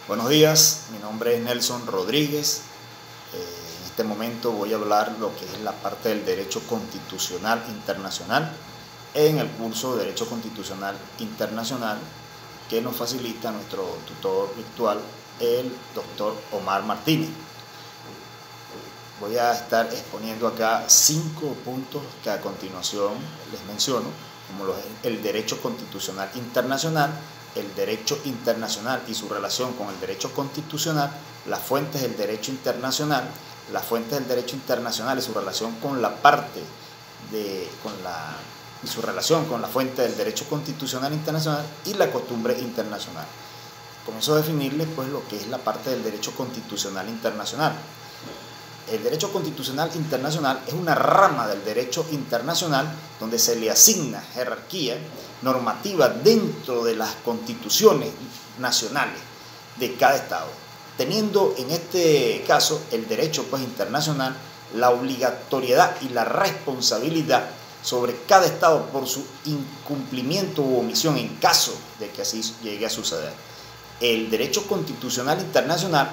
Buenos días, mi nombre es Nelson Rodríguez. En este momento voy a hablar lo que es la parte del Derecho Constitucional Internacional en el curso de Derecho Constitucional Internacional que nos facilita nuestro tutor virtual, el doctor Omar Martínez. Voy a estar exponiendo acá 5 puntos que a continuación les menciono, como el Derecho Constitucional Internacional, el derecho internacional y su relación con el derecho constitucional, las fuentes del derecho internacional, las fuentes del derecho internacional y su relación con la parte y su relación con la fuente del derecho constitucional internacional y la costumbre internacional. Comienzo a definirles pues lo que es la parte del derecho constitucional internacional. El derecho constitucional internacional es una rama del derecho internacional donde se le asigna jerarquía normativa dentro de las constituciones nacionales de cada estado, teniendo en este caso el derecho internacional la obligatoriedad y la responsabilidad sobre cada estado por su incumplimiento u omisión en caso de que así llegue a suceder. El derecho constitucional internacional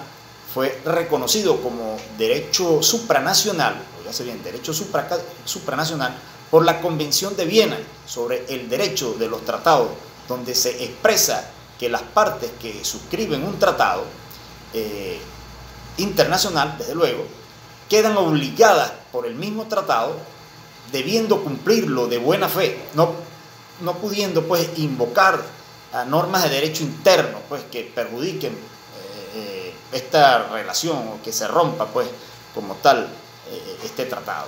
fue reconocido como derecho supranacional, oígase bien, derecho supranacional, por la Convención de Viena sobre el derecho de los tratados, donde se expresa que las partes que suscriben un tratado internacional, desde luego, quedan obligadas por el mismo tratado, debiendo cumplirlo de buena fe, no pudiendo pues invocar a normas de derecho interno pues que perjudiquen esta relación o que se rompa pues como tal este tratado.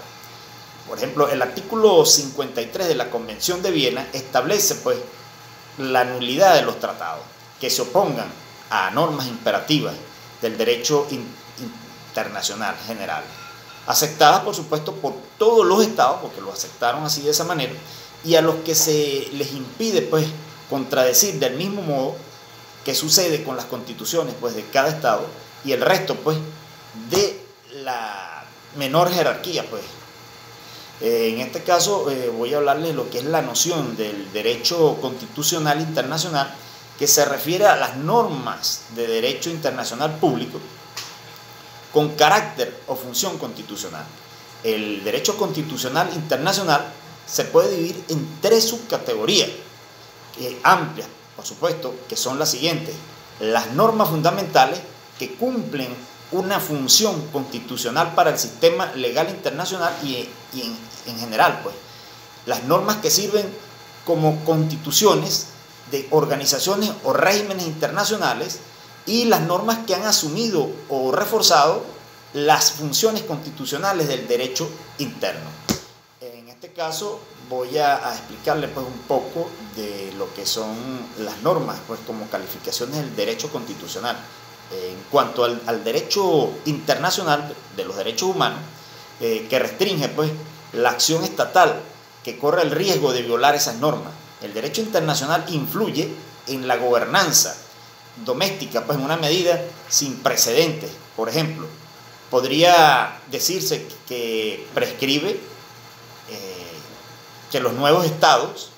Por ejemplo, el artículo 53 de la Convención de Viena establece pues la nulidad de los tratados que se opongan a normas imperativas del derecho internacional general, aceptadas por supuesto por todos los estados, porque lo aceptaron así de esa manera, y a los que se les impide pues contradecir del mismo modo que sucede con las constituciones pues de cada estado y el resto pues de la menor jerarquía pues. En este caso voy a hablarles de lo que es la noción del derecho constitucional internacional, que se refiere a las normas de derecho internacional público con carácter o función constitucional. El derecho constitucional internacional se puede dividir en 3 subcategorías amplias, por supuesto, que son las siguientes: las normas fundamentales que cumplen una función constitucional para el sistema legal internacional y en general, pues, las normas que sirven como constituciones de organizaciones o regímenes internacionales y las normas que han asumido o reforzado las funciones constitucionales del derecho interno. En este caso voy a explicarles pues un poco de lo que son las normas pues como calificaciones del derecho constitucional. En cuanto al derecho internacional de los derechos humanos, que restringe pues la acción estatal que corre el riesgo de violar esas normas. El derecho internacional influye en la gobernanza doméstica pues en una medida sin precedentes. Por ejemplo, podría decirse que prescribe que los nuevos estados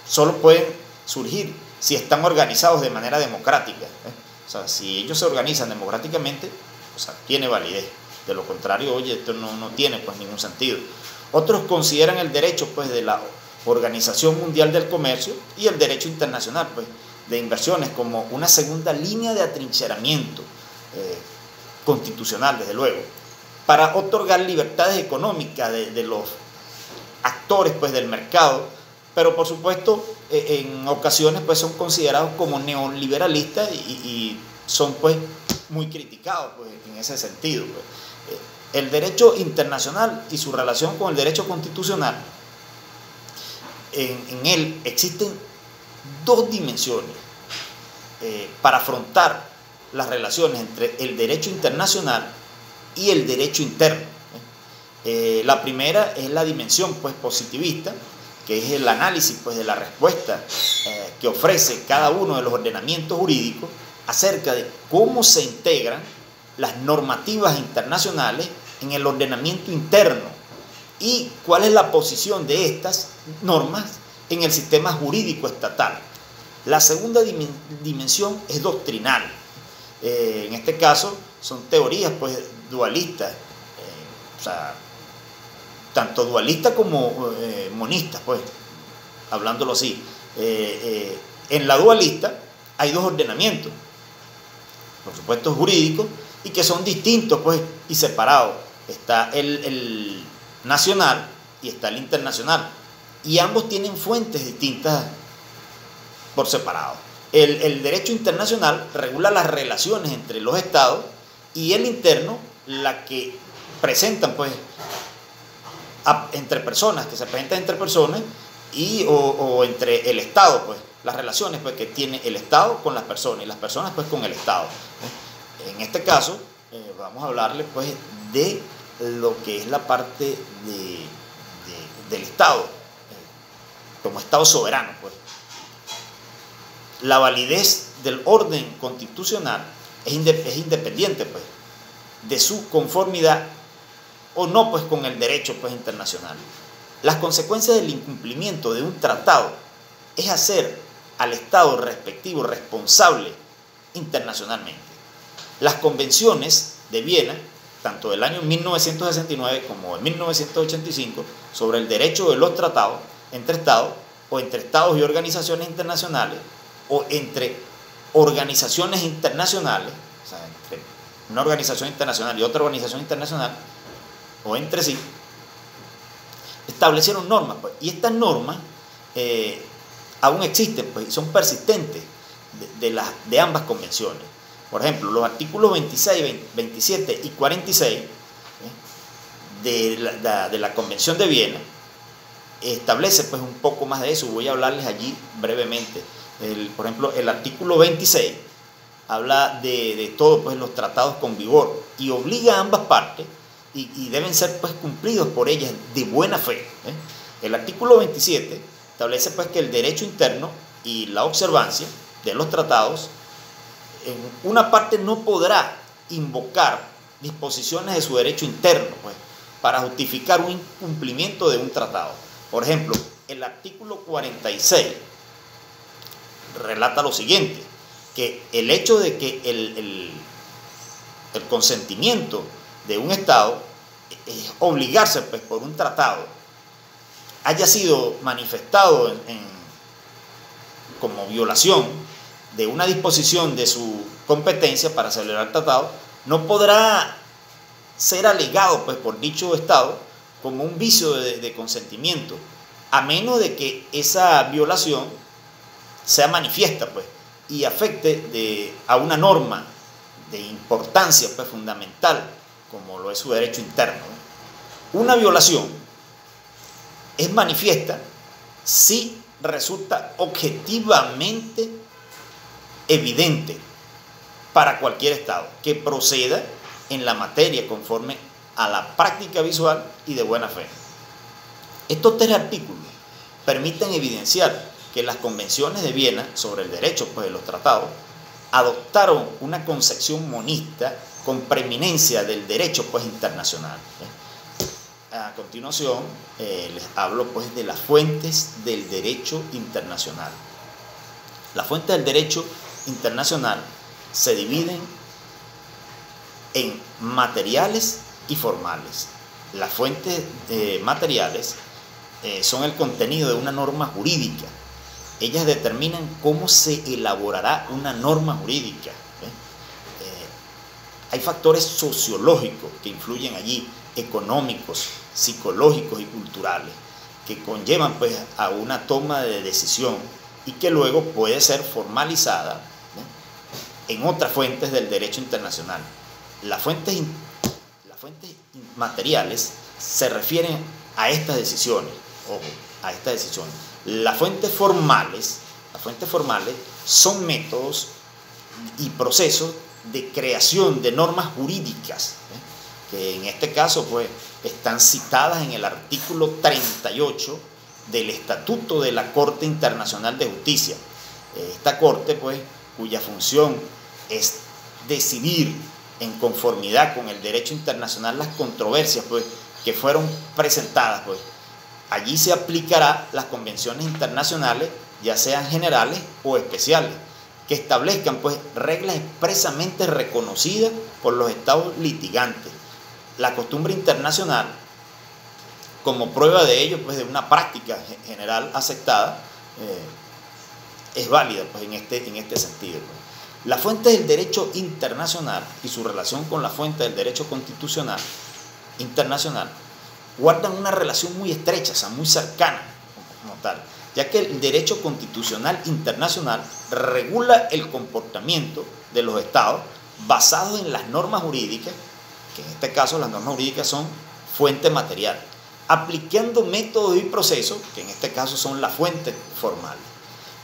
solo pueden surgir si están organizados de manera democrática. O sea, si ellos se organizan democráticamente, o sea, tiene validez. De lo contrario, oye, esto no tiene pues ningún sentido. Otros consideran el derecho pues de la Organización Mundial del Comercio y el derecho internacional pues de inversiones como una segunda línea de atrincheramiento constitucional, desde luego, para otorgar libertades económicas de los actores pues del mercado, pero por supuesto en ocasiones pues son considerados como neoliberalistas y son pues muy criticados pues en ese sentido pues. El derecho internacional y su relación con el derecho constitucional, en él existen 2 dimensiones para afrontar las relaciones entre el derecho internacional y el derecho interno. La primera es la dimensión pues positivista, que es el análisis pues de la respuesta que ofrece cada uno de los ordenamientos jurídicos acerca de cómo se integran las normativas internacionales en el ordenamiento interno y cuál es la posición de estas normas en el sistema jurídico estatal. La segunda dimensión es doctrinal, En este caso son teorías pues dualistas, o sea, tanto dualistas como monistas, pues, hablándolo así. En la dualista hay dos ordenamientos, por supuesto jurídicos, y que son distintos pues, y separados. Está el nacional y está el internacional, y ambos tienen fuentes distintas por separado. El derecho internacional regula las relaciones entre los estados, y el interno la que presentan pues entre personas, que se presentan entre personas o entre el Estado, pues las relaciones pues que tiene el Estado con las personas y las personas pues con el Estado. En este caso vamos a hablarle pues de lo que es la parte del Estado, como Estado soberano, pues. La validez del orden constitucional es independiente pues de su conformidad o no pues con el derecho pues internacional. Las consecuencias del incumplimiento de un tratado es hacer al Estado respectivo responsable internacionalmente. Las convenciones de Viena, tanto del año 1969 como de 1985, sobre el derecho de los tratados entre Estados o entre Estados y organizaciones internacionales o entre organizaciones internacionales, o sea, entre una organización internacional y otra organización internacional, o entre sí, establecieron normas, pues, y estas normas aún existen pues, y son persistentes de ambas convenciones. Por ejemplo, los artículos 26, 27 y 46 de la Convención de Viena establece pues, un poco más de eso. Voy a hablarles allí brevemente. Por ejemplo, el artículo 26 habla de todos pues, los tratados con vigor y obliga a ambas partes y deben ser pues, cumplidos por ellas de buena fe. El artículo 27 establece pues, que el derecho interno y la observancia de los tratados, en una parte no podrá invocar disposiciones de su derecho interno pues, para justificar un incumplimiento de un tratado. Por ejemplo, el artículo 46 relata lo siguiente, que el hecho de que el consentimiento de un Estado obligarse pues, por un tratado haya sido manifestado como violación de una disposición de su competencia para celebrar el tratado, no podrá ser alegado pues, por dicho Estado como un vicio de consentimiento, a menos de que esa violación sea manifiesta pues, y afecte a una norma de importancia pues, fundamental, como lo es su derecho interno. Una violación es manifiesta si resulta objetivamente evidente para cualquier Estado que proceda en la materia conforme a la práctica visual y de buena fe. Estos tres artículos permiten evidenciar que las convenciones de Viena sobre el derecho pues, de los tratados adoptaron una concepción monista con preeminencia del derecho pues, internacional. A continuación les hablo pues, de las fuentes del derecho internacional. Las fuentes del derecho internacional se dividen en materiales y formales. Las fuentes materiales son el contenido de una norma jurídica. Ellas determinan cómo se elaborará una norma jurídica. Hay factores sociológicos que influyen allí, económicos, psicológicos y culturales, que conllevan pues, a una toma de decisión y que luego puede ser formalizada en otras fuentes del derecho internacional. Las fuentes materiales se refieren a estas decisiones, ojo, a estas decisiones. Las fuentes formales son métodos y procesos de creación de normas jurídicas, que en este caso pues, están citadas en el artículo 38 del Estatuto de la Corte Internacional de Justicia. Esta Corte, pues, cuya función es decidir en conformidad con el derecho internacional las controversias pues, que fueron presentadas. Pues. Allí se aplicará las convenciones internacionales, ya sean generales o especiales, que establezcan pues reglas expresamente reconocidas por los estados litigantes. La costumbre internacional, como prueba de ello, pues de una práctica general aceptada, es válida pues en este sentido. Las fuentes del derecho internacional y su relación con la fuente del derecho constitucional internacional guardan una relación muy estrecha, o sea, muy cercana como tal, ya que el derecho constitucional internacional regula el comportamiento de los estados basados en las normas jurídicas, que en este caso las normas jurídicas son fuente material, aplicando métodos y procesos, que en este caso son las fuentes formales.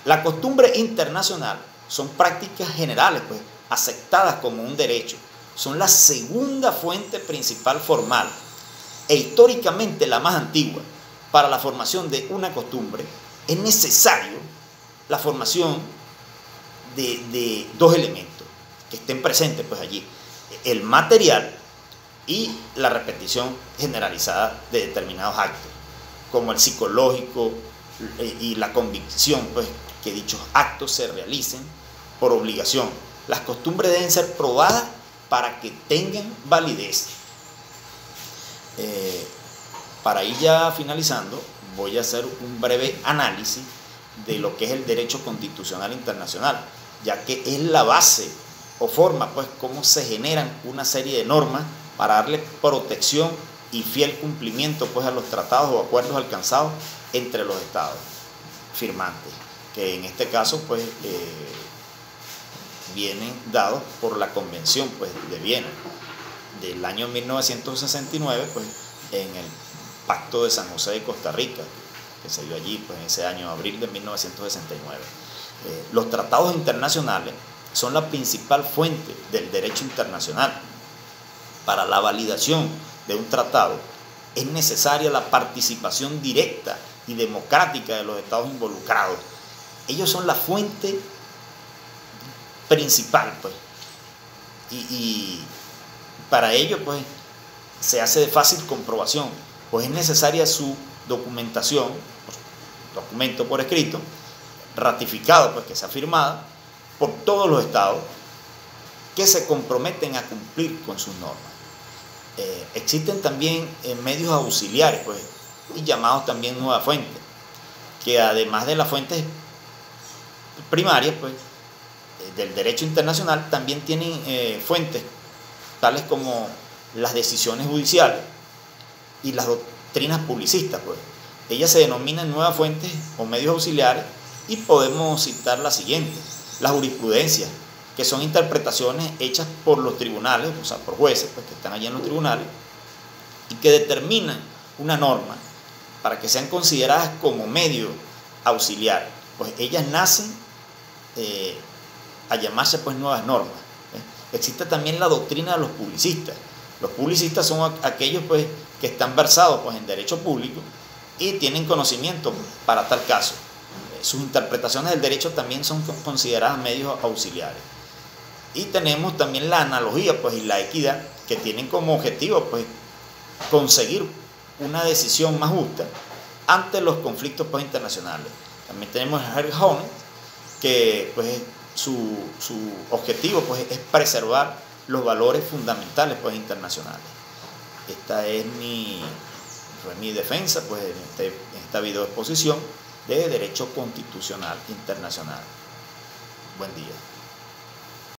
La costumbre internacional son prácticas generales, pues, aceptadas como un derecho, son la segunda fuente principal formal e históricamente la más antigua. Para la formación de una costumbre es necesario la formación de dos elementos que estén presentes pues allí: el material y la repetición generalizada de determinados actos, como el psicológico y la convicción pues que dichos actos se realicen por obligación. Las costumbres deben ser probadas para que tengan validez. Para ir ya finalizando, voy a hacer un breve análisis de lo que es el derecho constitucional internacional, ya que es la base o forma pues cómo se generan una serie de normas para darle protección y fiel cumplimiento pues a los tratados o acuerdos alcanzados entre los estados firmantes, que en este caso pues vienen dados por la Convención pues de Viena del año 1969, pues en el Pacto de San José de Costa Rica, que se dio allí pues en ese año, abril de 1969. Los tratados internacionales son la principal fuente del derecho internacional. Para la validación de un tratado es necesaria la participación directa y democrática de los estados involucrados. Ellos son la fuente principal, pues, y para ello pues se hace de fácil comprobación, pues es necesaria su documentación, documento por escrito, ratificado, pues que sea firmado por todos los estados que se comprometen a cumplir con sus normas. Existen también medios auxiliares, pues, y llamados también nuevas fuentes, que además de las fuentes primarias, pues, del derecho internacional, también tienen fuentes tales como las decisiones judiciales y las doctrinas publicistas, pues. Ellas se denominan nuevas fuentes o medios auxiliares y podemos citar las siguientes: la jurisprudencia, que son interpretaciones hechas por los tribunales, o sea, por jueces pues, que están allí en los tribunales, y que determinan una norma para que sean consideradas como medio auxiliar. Pues ellas nacen a llamarse pues nuevas normas. Existe también la doctrina de los publicistas. Los publicistas son aquellos pues que están versados pues en derecho público y tienen conocimiento para tal caso. Sus interpretaciones del derecho también son consideradas medios auxiliares. Y tenemos también la analogía pues y la equidad, que tienen como objetivo pues conseguir una decisión más justa ante los conflictos pues internacionales. También tenemos a Herr Honeck, que pues su objetivo pues es preservar los valores fundamentales pues internacionales. Esta es mi defensa pues en esta video exposición de derecho constitucional internacional. Buen día.